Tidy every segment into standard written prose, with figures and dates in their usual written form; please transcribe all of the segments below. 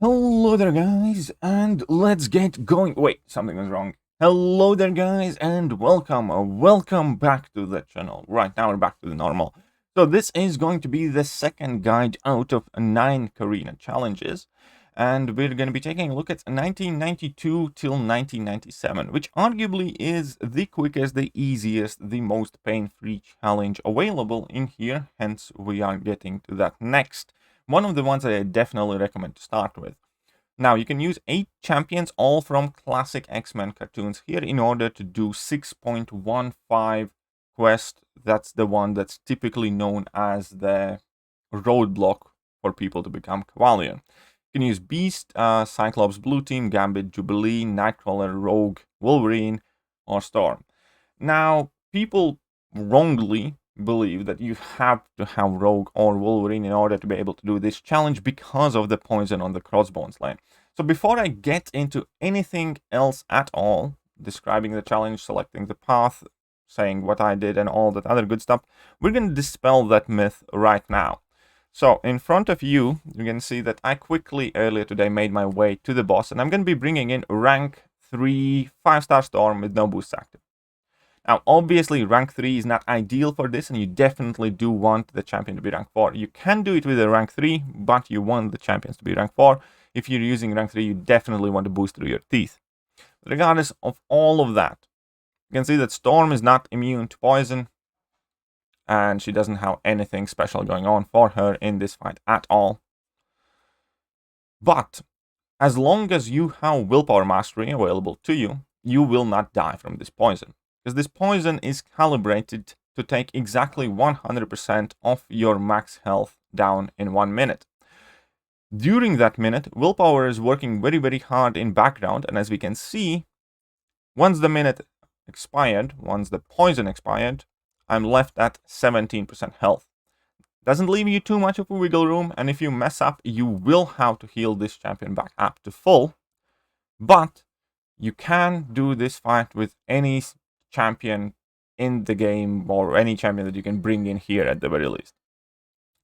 Hello there guys, and let's get going. Wait, something was wrong. Hello there guys, and welcome back to the channel. Right now we're back to the normal. So this is going to be the second guide out of 9 Carina challenges. And we're going to be taking a look at 1992 till 1997, which arguably is the quickest, the easiest, the most pain-free challenge available in here. Hence, we are getting to that next. One of the ones that I definitely recommend to start with. Now, you can use 8 champions, all from classic X-Men cartoons here, in order to do 6.15 quest. That's the one that's typically known as the roadblock for people to become Cavalier. You can use Beast, Cyclops, Blue Team, Gambit, Jubilee, Nightcrawler, Rogue, Wolverine, or Storm. Now, people wrongly believe that you have to have Rogue or Wolverine in order to be able to do this challenge because of the poison on the crossbones lane. So before I get into anything else at all, describing the challenge, selecting the path, saying what I did and all that other good stuff, we're going to dispel that myth right now. So in front of you, you can see that I quickly earlier today made my way to the boss, and I'm going to be bringing in rank 3 5-star Storm with no boost active. Now, obviously, rank 3 is not ideal for this, and you definitely do want the champion to be rank 4. You can do it with a rank 3, but you want the champions to be rank 4. If you're using rank 3, you definitely want to boost through your teeth. Regardless of all of that, you can see that Storm is not immune to poison, and she doesn't have anything special going on for her in this fight at all. But as long as you have willpower mastery available to you, you will not die from this poison. Because this poison is calibrated to take exactly 100% of your max health down in 1 minute. During that minute, willpower is working very, very hard in background, and as we can see, once the minute expired, once the poison expired, I'm left at 17% health. Doesn't leave you too much of a wiggle room, and if you mess up, you will have to heal this champion back up to full, but you can do this fight with any champion in the game, or any champion that you can bring in here at the very least.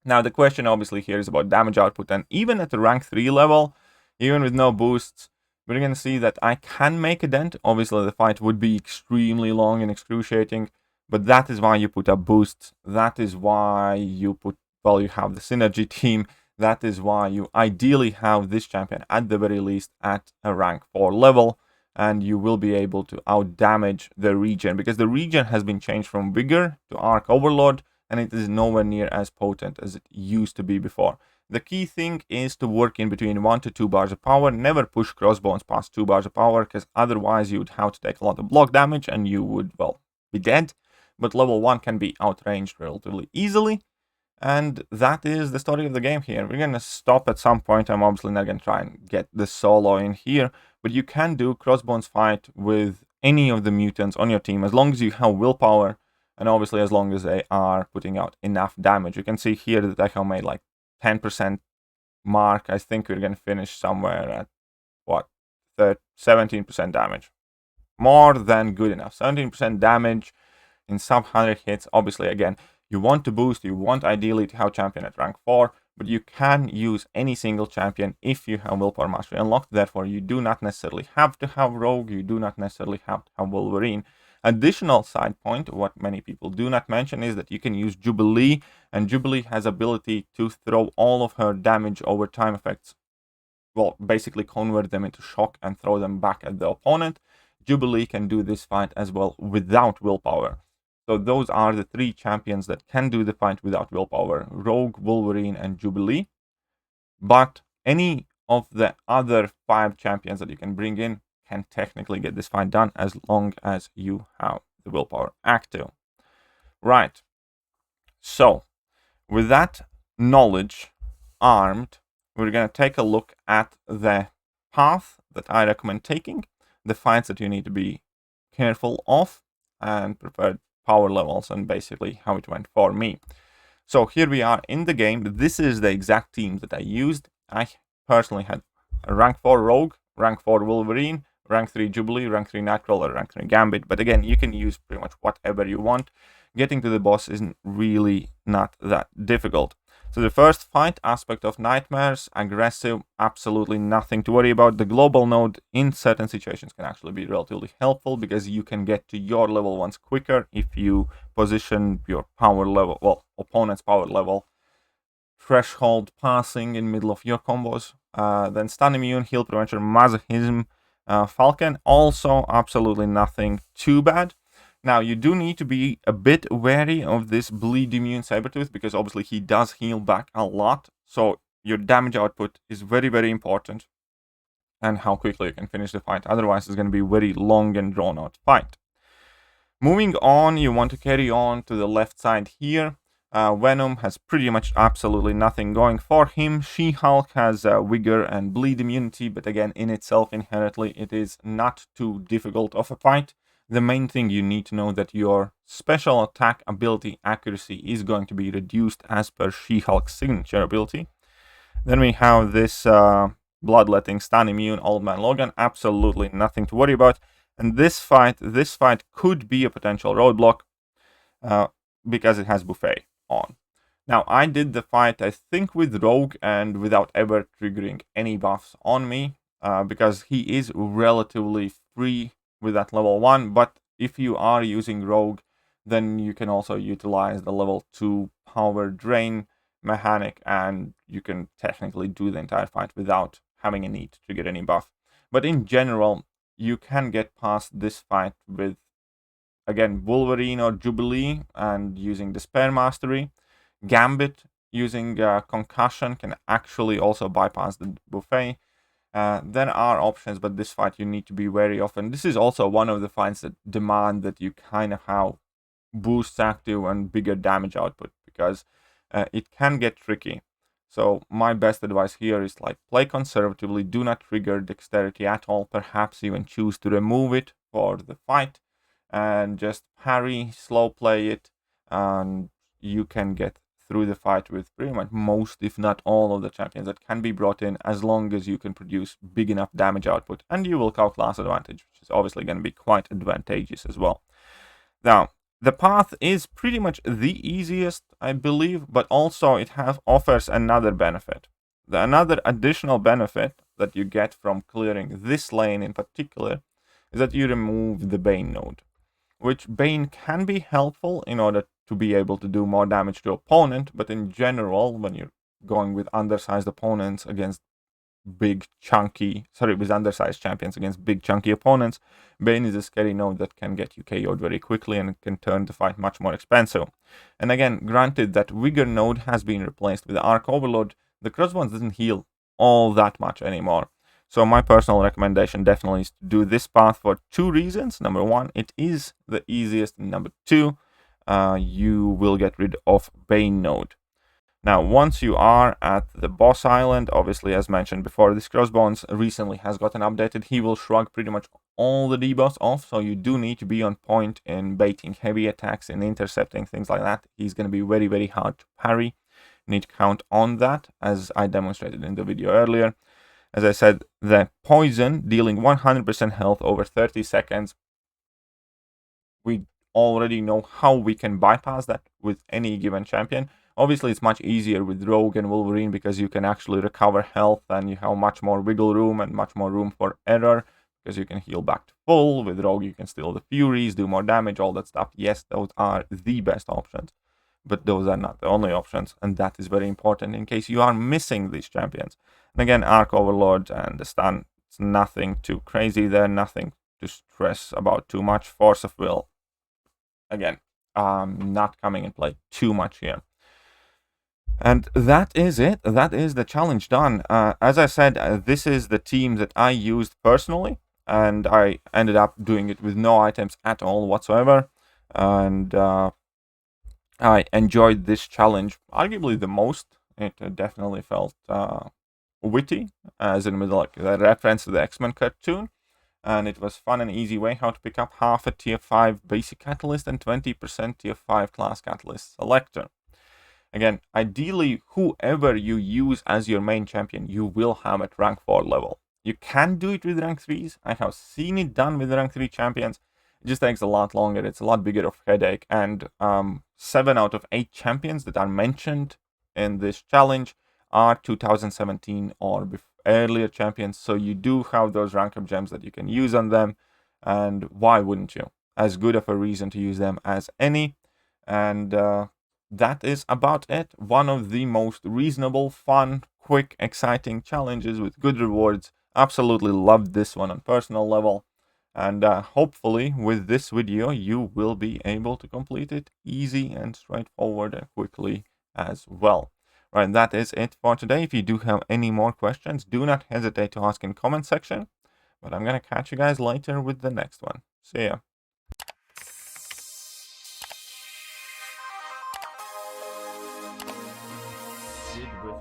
Now, the question obviously here is about damage output, and even at the rank 3 level, even with no boosts, we're going to see that I can make a dent. Obviously, the fight would be extremely long and excruciating, but that is why you put up boosts. That is why you have the synergy team. That is why you ideally have this champion at the very least at a rank 4 level, and you will be able to out-damage the regen, because the regen has been changed from Vigor to Arc Overload, and it is nowhere near as potent as it used to be before. The key thing is to work in between 1 to 2 bars of power. Never push crossbones past 2 bars of power, because otherwise you would have to take a lot of block damage, and you would, well, be dead. But level 1 can be outranged relatively easily, and that is the story of the game here. We're going to stop at some point. I'm obviously not going to try and get the solo in here, but you can do crossbones fight with any of the mutants on your team as long as you have willpower, and obviously as long as they are putting out enough damage. You can see here that I have made like 10% mark. I think we're going to finish somewhere at, what, 17% damage. More than good enough. 17% damage in sub 100 hits. Obviously, again, you want to boost, you want ideally to have champion at rank 4, but you can use any single champion if you have willpower mastery unlocked. Therefore, you do not necessarily have to have Rogue, you do not necessarily have to have Wolverine. Additional side point, what many people do not mention, is that you can use Jubilee, and Jubilee has ability to throw all of her damage over time effects. Well, basically convert them into shock and throw them back at the opponent. Jubilee can do this fight as well without willpower. So those are the 3 champions that can do the fight without willpower: Rogue, Wolverine, and Jubilee. But any of the other 5 champions that you can bring in can technically get this fight done as long as you have the willpower active. Right. So, with that knowledge armed, we're going to take a look at the path that I recommend taking, the fights that you need to be careful of, and preferred power levels, and basically how it went for me. So here we are in the game. This is the exact team that I used. I personally had a rank 4 Rogue, rank 4 Wolverine, rank 3 Jubilee, rank 3 Nightcrawler, rank 3 Gambit. But again, you can use pretty much whatever you want. Getting to the boss isn't really not that difficult. So the first fight, aspect of nightmares, aggressive, absolutely nothing to worry about. The global node in certain situations can actually be relatively helpful because you can get to your level ones quicker if you position your power level, well, opponent's power level threshold passing in middle of your combos. Then stun immune, heal prevention, masochism, Falcon, also absolutely nothing too bad. Now, you do need to be a bit wary of this bleed immune Sabertooth because obviously he does heal back a lot. So your damage output is very, very important. And how quickly you can finish the fight. Otherwise, it's going to be a very long and drawn out fight. Moving on, you want to carry on to the left side here. Venom has pretty much absolutely nothing going for him. She-Hulk has Vigor and Bleed immunity, but again, in itself, inherently, it is not too difficult of a fight. The main thing you need to know that your special attack ability accuracy is going to be reduced as per She-Hulk's signature ability. Then we have this Bloodletting, Stun Immune, Old Man Logan. Absolutely nothing to worry about. And this fight could be a potential roadblock because it has Buffet on. Now, I did the fight, I think, with Rogue and without ever triggering any buffs on me because he is relatively free with that level 1. But if you are using Rogue, then you can also utilize the level 2 power drain mechanic and you can technically do the entire fight without having a need to trigger any buff. But in general, you can get past this fight with, again, Wolverine or Jubilee and using Despair Mastery. Gambit using Concussion can actually also bypass the buffet. There are options, but this fight you need to be wary of. And this is also one of the fights that demand that you kind of have boost active and bigger damage output because it can get tricky. So my best advice here is like play conservatively, do not trigger dexterity at all, perhaps even choose to remove it for the fight and just parry, slow play it, and you can get through the fight with pretty much most, if not all, of the champions that can be brought in as long as you can produce big enough damage output, and you will count class advantage, which is obviously going to be quite advantageous as well. Now, the path is pretty much the easiest, I believe, but also it offers another benefit. Another additional benefit that you get from clearing this lane in particular is that you remove the Bane node, which Bane can be helpful in order to be able to do more damage to opponent, but in general, when you're going with undersized opponents against with undersized champions against big chunky opponents, Bane is a scary node that can get you KO'd very quickly and can turn the fight much more expensive. And again, granted that Vigor node has been replaced with Arc Overload, the Crossbones doesn't heal all that much anymore. So my personal recommendation definitely is to do this path for 2 reasons. Number 1, it is the easiest. And number 2, you will get rid of Bane node. Now, once you are at the boss island, obviously, as mentioned before, this Crossbones recently has gotten updated. He will shrug pretty much all the debuffs off, so you do need to be on point in baiting heavy attacks and intercepting, things like that. He's going to be very, very hard to parry. You need to count on that, as I demonstrated in the video earlier. As I said, the poison dealing 100% health over 30 seconds. We already know how we can bypass that with any given champion. Obviously, it's much easier with Rogue and Wolverine because you can actually recover health and you have much more wiggle room and much more room for error because you can heal back to full. With Rogue, you can steal the Furies, do more damage, all that stuff. Yes, those are the best options, but those are not the only options, and that is very important in case you are missing these champions. And again, Arc Overlord and the stun, it's nothing too crazy there, nothing to stress about too much. Force of Will, again, not coming in play too much here. And that is it. That is the challenge done. As I said, this is the team that I used personally, and I ended up doing it with no items at all whatsoever. And I enjoyed this challenge arguably the most. It definitely felt witty, as in with like the reference to the X-Men cartoon. And it was fun and easy way how to pick up half a tier 5 basic catalyst and 20% tier 5 class catalyst selector. Again, ideally, whoever you use as your main champion, you will have at rank 4 level. You can do it with rank 3s. I have seen it done with rank 3 champions. It just takes a lot longer. It's a lot bigger of a headache. And 7 out of 8 champions that are mentioned in this challenge are 2017 or earlier champions, so you do have those rank up gems that you can use on them, and why wouldn't you? As good of a reason to use them as any. And that is about it. One of the most reasonable, fun, quick, exciting challenges with good rewards. Absolutely loved this one on personal level. And hopefully with this video you will be able to complete it easy and straightforward and quickly as well. Right, that is it for today. If you do have any more questions, do not hesitate to ask in comment section. But I'm gonna catch you guys later with the next one. See ya.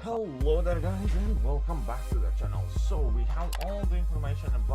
Hello there guys, and welcome back to the channel. So we have all the information about